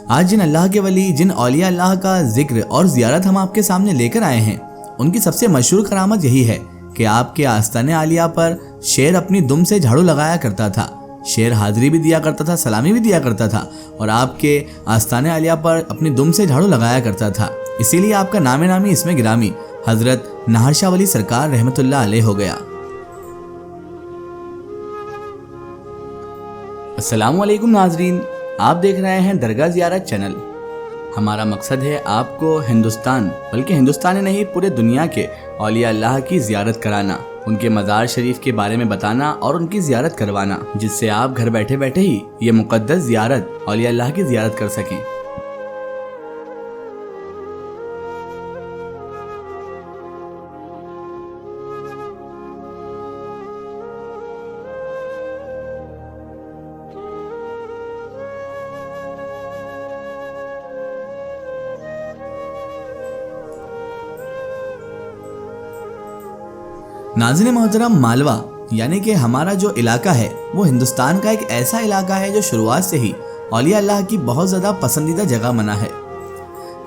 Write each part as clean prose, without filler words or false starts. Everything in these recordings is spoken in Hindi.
आज जिन अल्लाह के वली, जिन औलिया अल्लाह का जिक्र और जियारत हम आपके सामने लेकर आए हैं, उनकी सबसे मशहूर करामत यही है कि आपके आस्ताने आलिया पर शेर अपनी दुम से झाड़ू लगाया करता था। शेर हाजिरी भी दिया करता था, सलामी भी दिया करता था और आपके आस्ताने आलिया पर अपनी दुम से झाड़ू लगाया करता था। इसीलिए आपका नामे नामी इसमें गिरामी हजरत नाहर शाह वली सरकार रहमतुल्लाह अलैह हो गया। अस्सलामु अलैकुम नाजरीन, आप देख रहे हैं दरगाह ज़ियारत चैनल। हमारा मकसद है आपको हिंदुस्तान, बल्कि हिंदुस्तान ही नहीं पूरे दुनिया के औलिया अल्लाह की ज़ियारत कराना, उनके मज़ार शरीफ के बारे में बताना और उनकी ज़ियारत करवाना, जिससे आप घर बैठे बैठे ही ये मुक़द्दस ज़ियारत औलिया अल्लाह की ज़ियारत कर सकें। नाज़रीन मोहतरम, मालवा यानी कि हमारा जो इलाका है वो हिंदुस्तान का एक ऐसा इलाका है जो शुरुआत से ही औलिया अल्लाह की बहुत ज़्यादा पसंदीदा जगह बना है।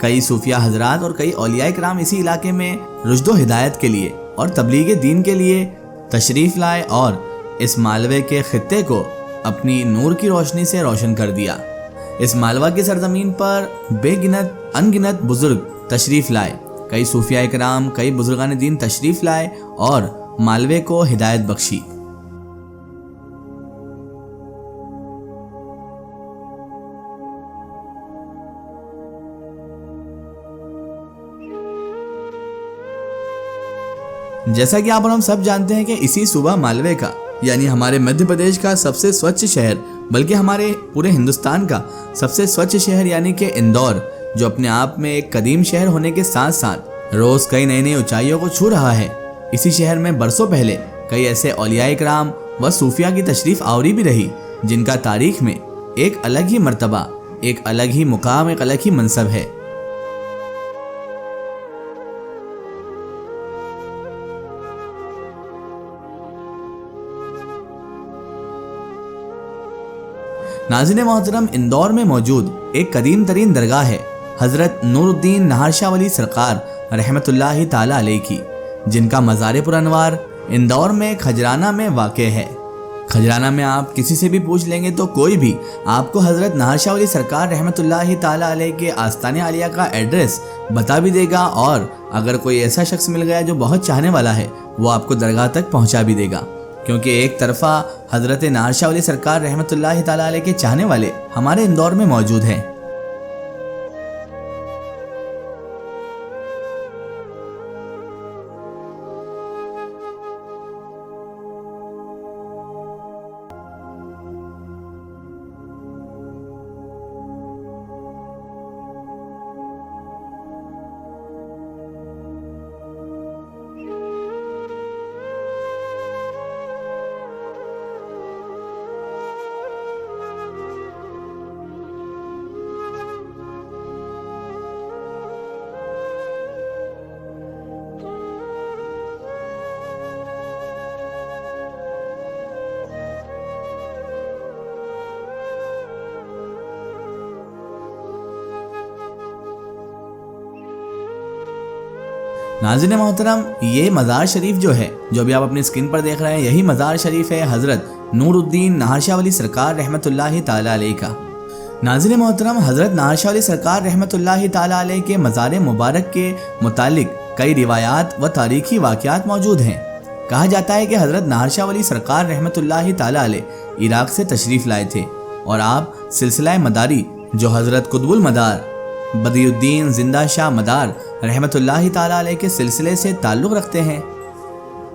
कई सूफिया हजरात और कई औलिया इकराम इसी इलाके में रुश्दो हिदायत के लिए और तबलीग दीन के लिए तशरीफ़ लाए और इस मालवे के खित्ते को अपनी नूर की रोशनी से रोशन कर दिया। इस मालवा की सरजमीन पर बेगिनत अनगिनत बुजुर्ग तशरीफ़ लाए, कई सूफिया इकराम, कई बुजुर्गान दीन तशरीफ़ लाए और मालवे को हिदायत बख्शी। जैसा कि आप और हम सब जानते हैं कि इसी सूबा मालवे का, यानी हमारे मध्य प्रदेश का सबसे स्वच्छ शहर, बल्कि हमारे पूरे हिंदुस्तान का सबसे स्वच्छ शहर यानी कि इंदौर, जो अपने आप में एक कदीम शहर होने के साथ साथ रोज कई नई नई ऊंचाइयों को छू रहा है। इसी शहर में बरसों पहले कई ऐसे औलिया इकराम व सूफिया की तशरीफ आवरी भी रही, जिनका तारीख में एक अलग ही मर्तबा, एक अलग ही मुकाम, एक अलग ही मनसब है। नाज़रीन मोहतरम, इंदौर में मौजूद एक कदीम तरीन दरगाह है हजरत नूरुद्दीन नाहर शाह वली सरकार रहमतुल्लाहि ताला अलैह की, जिनका मज़ार पुरअनवार इंदौर में खजराना में वाक़ है। खजराना में आप किसी से भी पूछ लेंगे तो कोई भी आपको हजरत नाहर शाह वली सरकार रहमतुल्लाहि ताला अलैह के आस्ताने आलिया का एड्रेस बता भी देगा, और अगर कोई ऐसा शख्स मिल गया जो बहुत चाहने वाला है, वो आपको दरगाह तक पहुंचा भी देगा, क्योंकि एक तरफा हजरत नाहर शाह वली सरकार रहमतुल्लाहि ताला अलैह के चाहने वाले हमारे इंदौर में मौजूद हैं। नाज़रीन मोहतरम, ये मज़ार शरीफ जो है, जो भी आप अपनी स्क्रीन पर देख रहे हैं, यही मज़ार शरीफ है हज़रत नूरुद्दीन नाहर शाह वली सरकार रहमतुल्लाहि ताला अलैह का। नाज़रीन मोहतरम, हज़रत नाहर शाह वली सरकार रहमतुल्लाहि ताला अलैह के मज़ार मुबारक के मुतालिक कई रिवायात व तारीखी वाक़यात मौजूद हैं। कहा जाता है कि हज़रत नाहर शाह वली सरकार रहमतुल्लाहि ताला अलैह इराक़ से तशरीफ़ लाए थे और आप सिलसिला मदारी, जो हज़रत कुतुबुल मदार बदियुद्दीन जिंदा शाह मदार रहमतुल्लाहि ताला अलैह के सिलसिले से ताल्लुक़ रखते हैं।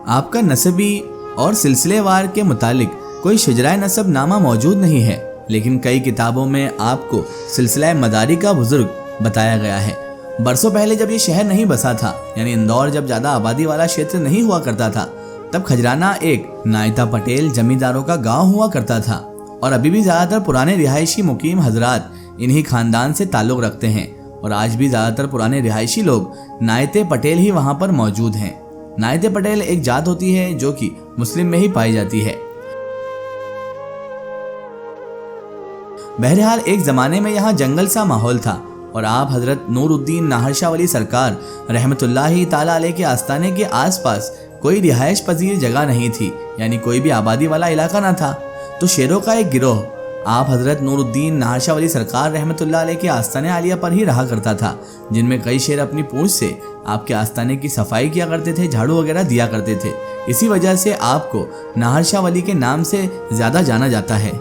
आपका नसबी और सिलसिलेवार के मुतालिक कोई शजराए नसब नामा मौजूद नहीं है, लेकिन कई किताबों में आपको सिलसिला मदारी का बुजुर्ग बताया गया है। बरसों पहले जब ये शहर नहीं बसा था, यानी इंदौर जब ज़्यादा आबादी वाला क्षेत्र नहीं हुआ करता था, तब खजराना एक नायता पटेल जमींदारों का गाँव हुआ करता था और अभी भी ज़्यादातर पुराने रिहायशी मुकीम हजरात इन्हीं खानदान से ताल्लुक़ रखते हैं और आज भी ज़्यादातर पुराने रिहायशी लोग नायते पटेल ही वहाँ पर मौजूद हैं। नायते पटेल एक जात होती है जो कि मुस्लिम में ही पाई जाती है। बहरहाल एक ज़माने में यहाँ जंगल सा माहौल था और आप हज़रत नूरुद्दीन नाहर शाह वली सरकार रहमतुल्लाहि ताला अलैह के आस्थाने के आसपास कोई रिहाइश पजीर जगह नहीं थी, यानी कोई भी आबादी वाला इलाका ना था। तो शेरों का एक गिरोह आप हज़रत नूरुद्दीन नाहर शाह वली सरकार रहमतुल्लाह अलैह के आस्थाने आलिया पर ही रहा करता था, जिनमें कई शेर अपनी पूंछ से आपके आस्थाने की सफाई किया करते थे, झाड़ू वगैरह दिया करते थे। इसी वजह से आपको नाहर शाह वली के नाम से ज़्यादा जाना जाता है।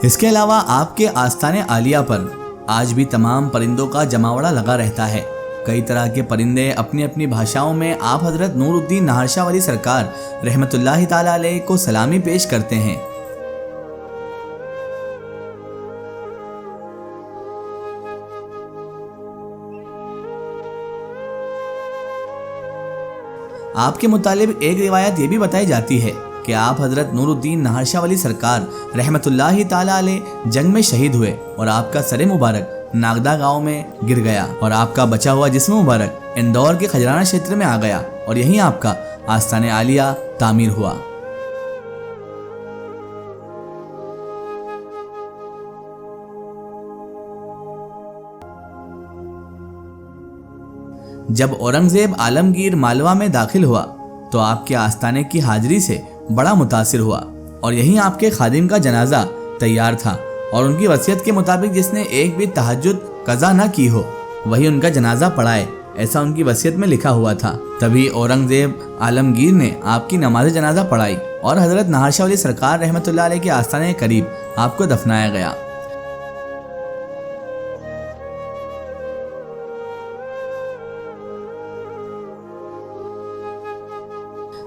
इसके अलावा आपके आस्थाने आलिया पर आज भी तमाम परिंदों का जमावड़ा लगा रहता है। कई तरह के परिंदे अपनी अपनी भाषाओं में आप हज़रत नूरुद्दीन नाहर शाह वली सरकार रहमतुल्लाहि ताला अलैह को सलामी पेश करते हैं। आपके मुतालिब एक रिवायत ये भी बताई जाती है कि आप हज़रत नूरुद्दीन नाहर शाह वली सरकार रहमतुल्लाहि ताला अलैह जंग में शहीद हुए और आपका सरे मुबारक नागदा गांव में गिर गया और आपका बचा हुआ जिस्म मुबारक इंदौर के खजराना क्षेत्र में आ गया और यहीं आपका आस्थाने आलिया तामीर हुआ। जब औरंगजेब आलमगीर मालवा में दाखिल हुआ तो आपके आस्थाने की हाजिरी से बड़ा मुतासिर हुआ और यहीं आपके खादिम का जनाजा तैयार था और उनकी वसीयत के मुताबिक जिसने एक भी तहज्जुद कज़ा न की हो वही उनका जनाजा पढ़ाए, ऐसा उनकी वसीयत में लिखा हुआ था। तभी औरंगजेब आलमगीर ने आपकी नमाज जनाजा पढ़ाई और हज़रत नाहर शाह वली सरकार रहमतुल्लाह अलैह के आस्थाने के करीब आपको दफनाया गया।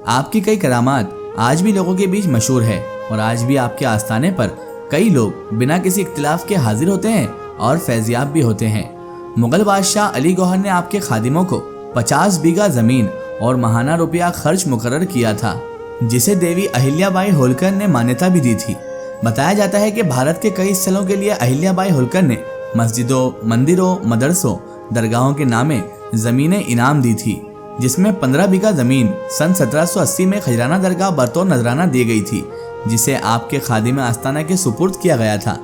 आपकी कई करामात आज भी लोगों के बीच मशहूर है और आज भी आपके आस्थाने पर कई लोग बिना किसी इख्तिलाफ के हाजिर होते हैं और फैज़याब भी होते हैं। मुगल बादशाह अली गौहर ने आपके खादिमों को 50 बीघा ज़मीन और माहाना रुपया खर्च मुकर्रर किया था, जिसे देवी अहिल्याबाई होलकर ने मान्यता भी दी थी। बताया जाता है कि भारत के कई स्थलों के लिए अहिल्याबाई होलकर ने मस्जिदों, मंदिरों, मदरसों, दरगाहों के नामे ज़मीनें इनाम दी थी, जिसमें 15 बीघा ज़मीन सन 1780 में खजराना दरगाह बतौर नजराना दी गई थी, जिसे आपके खादिम आस्थाना के सुपुर्द किया गया था।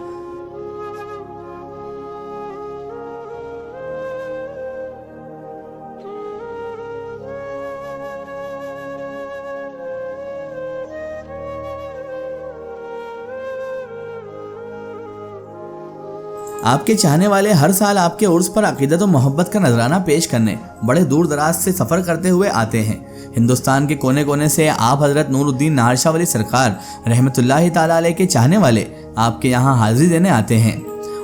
आपके चाहने वाले हर साल आपके उर्स पर अकीदत और मोहब्बत का नजराना पेश करने बड़े दूर दराज से सफ़र करते हुए आते हैं। हिंदुस्तान के कोने कोने से आप हज़रत नूरुद्दीन नाहर शाह वली सरकार रहमतुल्लाहि ताला अलैह के चाहने वाले आपके यहाँ हाजिरी देने आते हैं।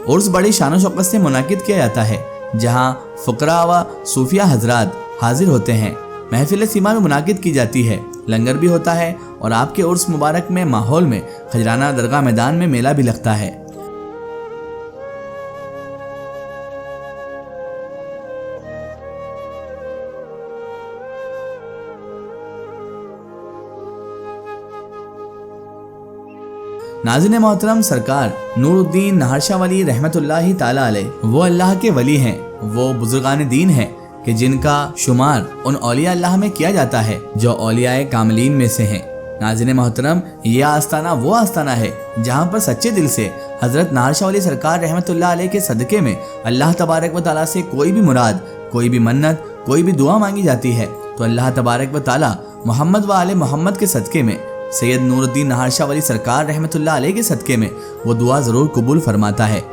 उर्स बड़ी शान शौकत से मुनाकिद किया जाता है, जहाँ फ़ुकरा व सूफिया हजरात हाजिर होते हैं। महफिल सीमा में मुनाकिद की जाती है, लंगर भी होता है और आपके उर्स मुबारक में माहौल में खजराना दरगाह मैदान में मेला भी लगता है। नाज़रीन मोहतरम, सरकार नूरुद्दीन नाहर शाह वली रहमतुल्लाहि ताला अलैह वो अल्लाह के वली हैं, वो बुजुर्गान दीन हैं कि जिनका शुमार उन औलिया अल्लाह में किया जाता है जो औलियाए कामिलीन में से हैं। नाज़रीन मोहतरम, ये आस्थाना वो आस्थाना है जहाँ पर सच्चे दिल से हज़रत नाहर शाह वली सरकार रहमतुल्लाह अलैह के सदक़े में अल्लाह तबारक व ताला से कोई भी मुराद, कोई भी मन्नत, कोई भी दुआ मांगी जाती है तो अल्लाह तबारक व ताला मोहम्मद व आले मोहम्मद के सदक़े में, सैयद नूरुद्दीन नाहर शाह वली सरकार रहमतुल्लाह अलैह के सदक़े में वो दुआ ज़रूर कबूल फरमाता है।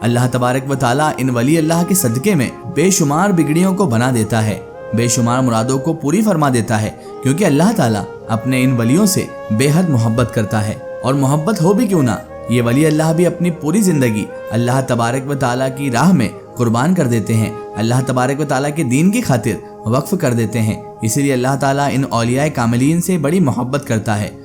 अल्लाह तबारक व ताला इन वली अल्लाह के सदक़े में बेशुमार बिगड़ियों को बना देता है, बेशुमार मुरादों को पूरी फरमा देता है, क्योंकि अल्लाह ताला अपने इन वलियों से बेहद मोहब्बत करता है। और मोहब्बत हो भी क्यों ना, ये वली अल्लाह भी अपनी पूरी ज़िंदगी अल्लाह तबारक व ताला की राह में कुर्बान कर देते हैं, अल्लाह तबारक व ताला के दीन की खातिर वक्फ कर देते हैं। इसीलिए अल्लाह ताला इन औलियाए कामिलीन से बड़ी मोहब्बत करता है।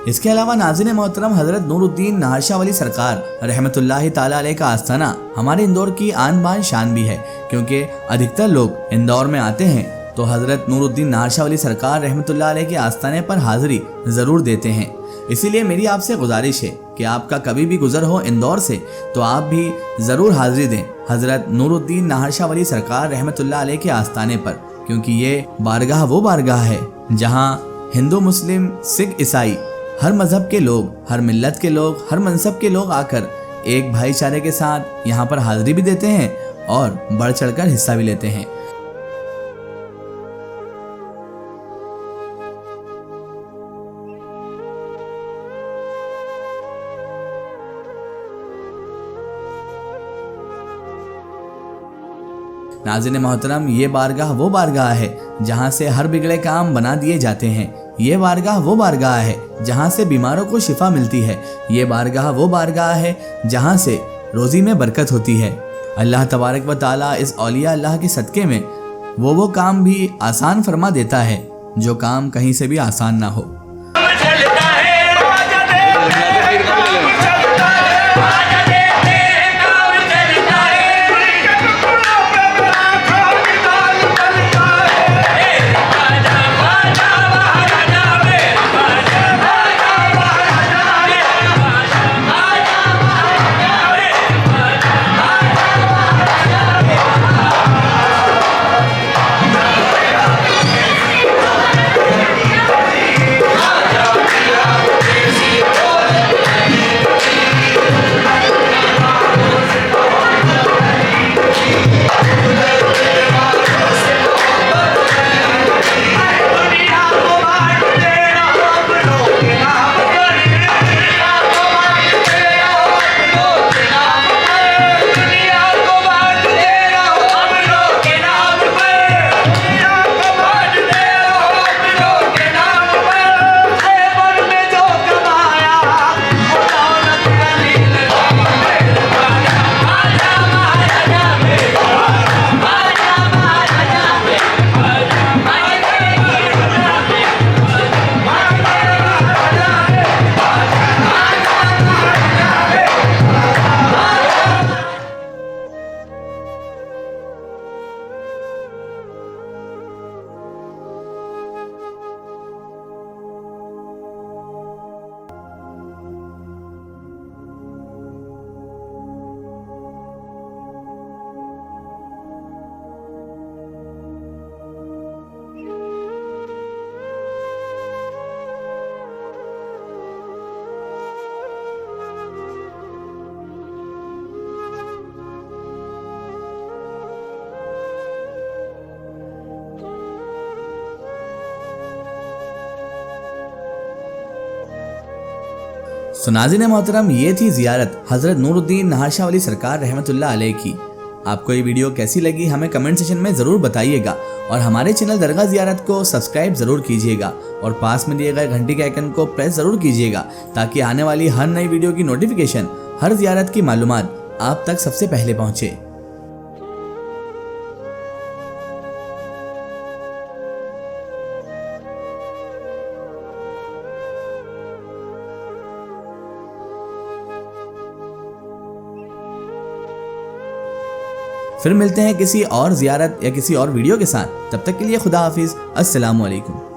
इसके अलावा नाज़रीन मोहतरम, हज़रत नूरुद्दीन नाहर शाह वली सरकार रहमतुल्लाहि ताला अलैह का आस्थाना हमारे इंदौर की आन बान शान भी है, क्योंकि अधिकतर लोग इंदौर में आते हैं तो हज़रत नूरुद्दीन नाहर शाह वली सरकार रहमतुल्लाह अलैह के आस्थाने पर हाज़िरी ज़रूर देते हैं। इसीलिए मेरी आपसे गुजारिश है कि आपका कभी भी गुजर हो इंदौर से तो आप भी ज़रूर हाजिरी दें हज़रत नूरुद्दीन नाहर शाह वली सरकार रहमतुल्लाह अलैह के आस्थाने पर, क्योंकि ये बारगाह वो बारगाह है जहाँ हिंदू मुस्लिम सिख ईसाई हर मज़हब के लोग, हर मिल्लत के लोग, हर मनसब के लोग आकर एक भाईचारे के साथ यहाँ पर हाजिरी भी देते हैं और बढ़ चढ़कर हिस्सा भी लेते हैं। नाज़रीन मोहतरम, ये बारगाह वो बारगाह है जहाँ से हर बिगड़े काम बना दिए जाते हैं। ये बारगाह वो बारगाह है जहाँ से बीमारों को शिफा मिलती है। ये बारगाह वो बारगाह है जहाँ से रोज़ी में बरकत होती है। अल्लाह तबारक व ताला इस औलिया अल्लाह के सदक़े में वो काम भी आसान फरमा देता है जो काम कहीं से भी आसान ना हो। सो नाज़रीन मोहतरम, ये थी ज़ियारत हज़रत नूरुद्दीन नाहर शाह वली सरकार रहमतुल्लाह अलैह की। आपको ये वीडियो कैसी लगी हमें कमेंट सेशन में ज़रूर बताइएगा और हमारे चैनल दरगाह ज़ियारत को सब्सक्राइब ज़रूर कीजिएगा और पास में दिए गए घंटी के आइकन को प्रेस ज़रूर कीजिएगा ताकि आने वाली हर नई वीडियो की नोटिफिकेशन, हर ज़ियारत की मालूमात आप तक सबसे पहले पहुँचे। फिर मिलते हैं किसी और ज़ियारत या किसी और वीडियो के साथ। तब तक के लिए खुदा हाफिज़। अस्सलामु अलैकुम।